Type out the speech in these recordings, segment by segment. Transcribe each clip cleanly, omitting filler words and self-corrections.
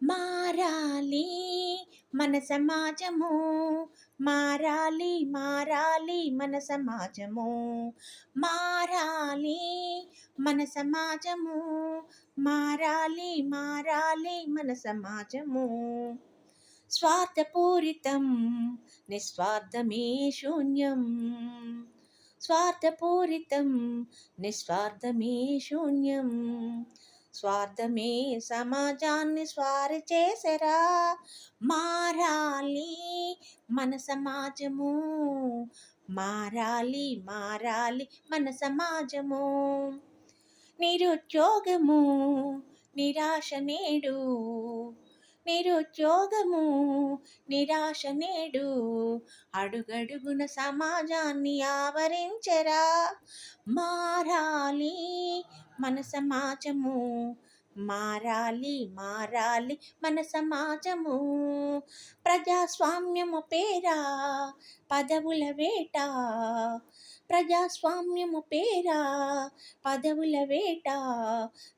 మారాలి మన సమాజము, మారాలి మారాలి మన సమాజము, మారాలి మన సమాజము, మారాలి మారాలి మన సమాజము. స్వార్థపూరితం నిస్వార్థమే శూన్యం, స్వార్థపూరితం నిస్వార్థమే శూన్యం, స్వార్థమే సమాజాన్ని స్వారి చేసరా. మారాలి మన సమాజము, మారాలి మారాలి మన సమాజము. నిరుద్యోగము నిరాశ నేడు, నిరుద్యోగము నిరాశ నేడు, అడుగడుగున సమాజాన్ని ఆవరించరా. మారాలి మన సమాజము, మారాలి మారాలి మన సమాజము. ప్రజాస్వామ్యము పేరా పదవుల వేట, ప్రజాస్వామ్యము పేరా పదవుల వేట,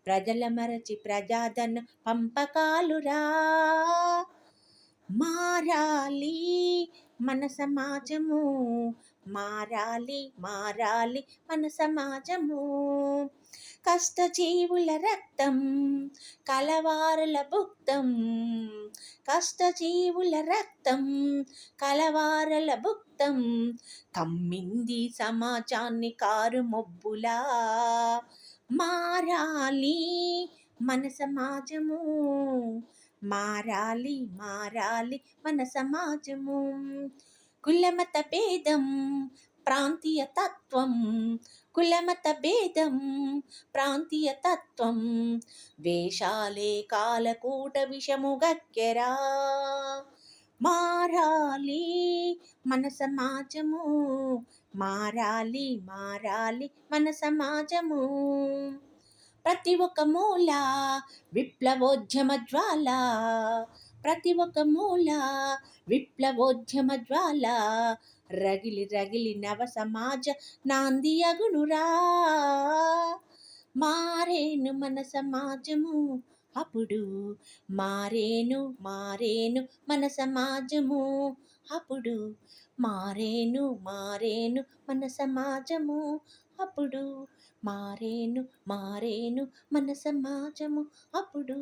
ప్రజల మరచి ప్రజాధన పంపకాలురా. మారాలి మన సమాజము, మారాలి మారాలి మన సమాజము. కష్టజీవుల రక్తం కలవారుల భుక్తం, కష్టజీవుల రక్తం కలవారుల భుక్తం, కమ్మింది సమాజాన్ని కారు మొబ్బులా. మారాలి మన సమాజము, మారాలి మారాలి మన సమాజము. కులమత భేదం ప్రాంతీయ తత్వం, కులమత భేదం ప్రాంతీయ తత్వం, వేషాలే కాలకూట విషము గక్కెరా. మారాలి మన సమాజము, మారాలి మారాలి మన సమాజము. ప్రతి ఒక్క మూల విప్లవోద్యమ జ్వాల, ప్రతి ఒక్క మూల విప్లవోద్యమ జ్వాల, రగిలి రగిలి నవ సమాజ నాంది అగునురా. మారేను మన సమాజము అప్పుడు, మారేను మారేను మన సమాజము అప్పుడు, మారేను మారేను మన సమాజము అప్పుడు, మారేను మారేను మన సమాజము అప్పుడు.